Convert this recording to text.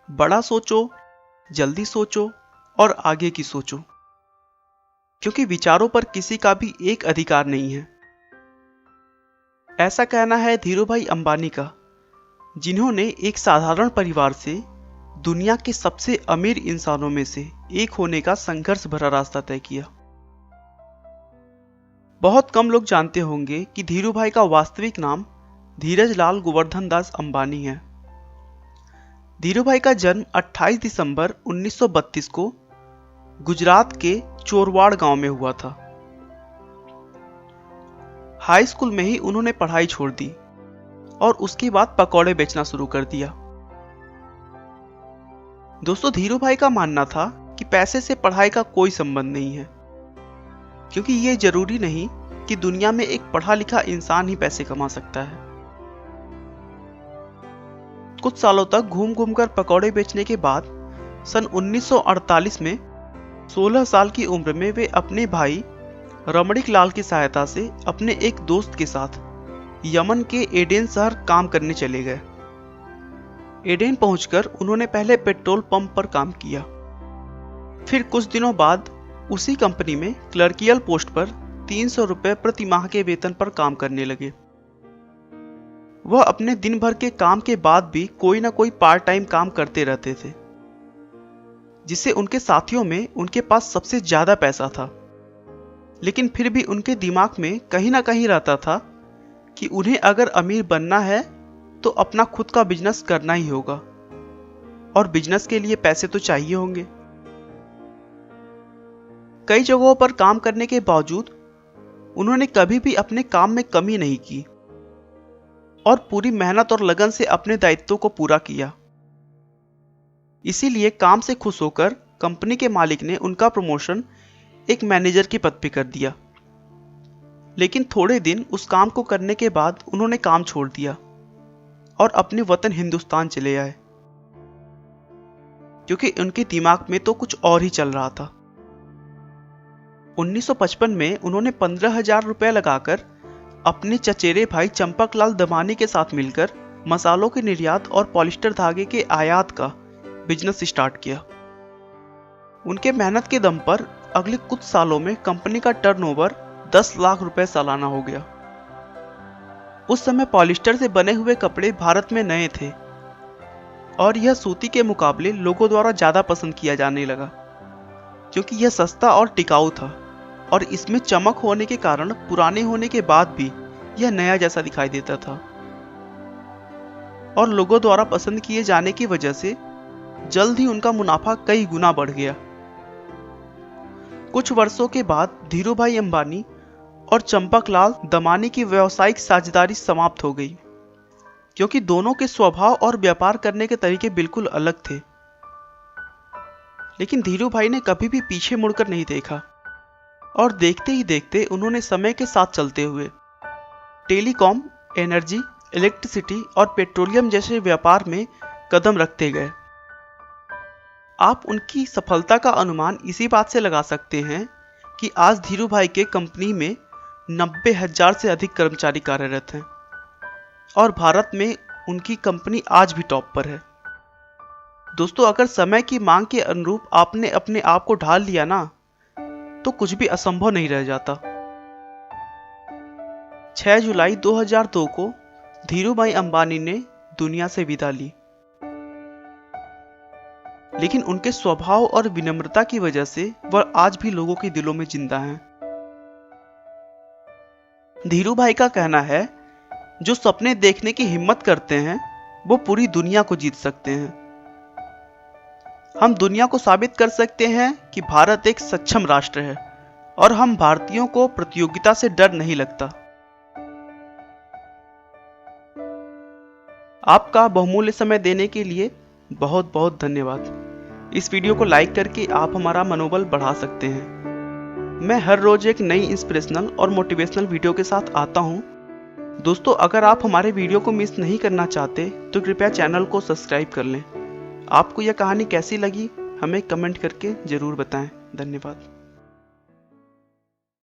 बड़ा सोचो, जल्दी सोचो और आगे की सोचो, क्योंकि विचारों पर किसी का भी एक अधिकार नहीं है। ऐसा कहना है धीरूभाई अंबानी का, जिन्होंने एक साधारण परिवार से दुनिया के सबसे अमीर इंसानों में से एक होने का संघर्ष भरा रास्ता तय किया। बहुत कम लोग जानते होंगे कि धीरूभाई का वास्तविक नाम धीरज लाल गोवर्धन दास अंबानी है। धीरूभाई का जन्म 28 दिसंबर 1932 को गुजरात के चोरवाड़ गांव में हुआ था। हाई स्कूल में ही उन्होंने पढ़ाई छोड़ दी और उसके बाद पकौड़े बेचना शुरू कर दिया। दोस्तों, धीरूभाई का मानना था कि पैसे से पढ़ाई का कोई संबंध नहीं है, क्योंकि ये जरूरी नहीं कि दुनिया में एक पढ़ा लिखा इंसान ही पैसे कमा सकता है। कुछ सालों तक घूम घूम कर पकौड़े बेचने के बाद सन 1948 में 16 साल की उम्र में वे अपने भाई रमणीक लाल की सहायता से अपने एक दोस्त के साथ यमन के एडेन शहर काम करने चले गए। एडेन पहुंचकर उन्होंने पहले पेट्रोल पंप पर काम किया। फिर कुछ दिनों बाद उसी कंपनी में क्लर्कियल पोस्ट पर 300 रुपए प्रति माह के वेतन पर काम करने लगे। वह अपने दिन भर के काम के बाद भी कोई ना कोई पार्ट टाइम काम करते रहते थे, जिससे उनके साथियों में उनके पास सबसे ज्यादा पैसा था। लेकिन फिर भी उनके दिमाग में कहीं ना कहीं रहता था कि उन्हें अगर अमीर बनना है तो अपना खुद का बिजनेस करना ही होगा, और बिजनेस के लिए पैसे तो चाहिए होंगे। कई जगहों पर काम करने के बावजूद उन्होंने कभी भी अपने काम में कमी नहीं की और पूरी मेहनत और लगन से अपने दायित्वों को पूरा किया। इसीलिए काम से खुश होकर कंपनी के मालिक ने उनका प्रमोशन एक मैनेजर के पद पे कर दिया। लेकिन थोड़े दिन उस काम को करने के बाद उन्होंने काम छोड़ दिया और अपने वतन हिंदुस्तान चले आए, क्योंकि उनके दिमाग में तो कुछ और ही चल रहा था। 1955 में उन्होंने 15,000 रुपए लगाकर अपने चचेरे भाई चंपकलाल दमानी के साथ मिलकर मसालों के निर्यात और पॉलिस्टर धागे के आयात का बिजनेस स्टार्ट किया। उनके मेहनत के दम पर अगले कुछ सालों में कंपनी का टर्नओवर 10 लाख रुपए सालाना हो गया। उस समय पॉलिस्टर से बने हुए कपड़े भारत में नए थे और यह सूती के मुकाबले लोगों द्वारा ज्यादा पसंद किया जाने लगा, क्योंकि यह सस्ता और टिकाऊ था और इसमें चमक होने के कारण पुराने होने के बाद भी यह नया जैसा दिखाई देता था। और लोगों द्वारा पसंद किए जाने की वजह से जल्द ही उनका मुनाफा कई गुना बढ़ गया। कुछ वर्षों के बाद धीरूभाई अंबानी और चंपकलाल दमानी की व्यावसायिक साझेदारी समाप्त हो गई, क्योंकि दोनों के स्वभाव और व्यापार करने के तरीके बिल्कुल अलग थे। लेकिन धीरूभाई ने कभी भी पीछे मुड़कर नहीं देखा और देखते ही देखते उन्होंने समय के साथ चलते हुए टेलीकॉम, एनर्जी, इलेक्ट्रिसिटी और पेट्रोलियम जैसे व्यापार में कदम रखते गए। आप उनकी सफलता का अनुमान इसी बात से लगा सकते हैं कि आज धीरूभाई के कंपनी में 90,000 से अधिक कर्मचारी कार्यरत हैं और भारत में उनकी कंपनी आज भी टॉप पर है। दोस्तों, अगर समय की मांग के अनुरूप आपने अपने आप को ढाल लिया ना, तो कुछ भी असंभव नहीं रह जाता। 6 जुलाई 2002 को धीरूभाई अंबानी ने दुनिया से विदा ली, लेकिन उनके स्वभाव और विनम्रता की वजह से वह आज भी लोगों के दिलों में जिंदा हैं। धीरूभाई का कहना है, जो सपने देखने की हिम्मत करते हैं वो पूरी दुनिया को जीत सकते हैं। हम दुनिया को साबित कर सकते हैं कि भारत एक सक्षम राष्ट्र है और हम भारतीयों को प्रतियोगिता से डर नहीं लगता। आपका बहुमूल्य समय देने के लिए बहुत बहुत धन्यवाद। इस वीडियो को लाइक करके आप हमारा मनोबल बढ़ा सकते हैं। मैं हर रोज एक नई इंस्पिरेशनल और मोटिवेशनल वीडियो के साथ आता हूं। दोस्तों, अगर आप हमारे वीडियो को मिस नहीं करना चाहते तो कृपया चैनल को सब्सक्राइब कर लें। आपको यह कहानी कैसी लगी हमें कमेंट करके जरूर बताएं। धन्यवाद।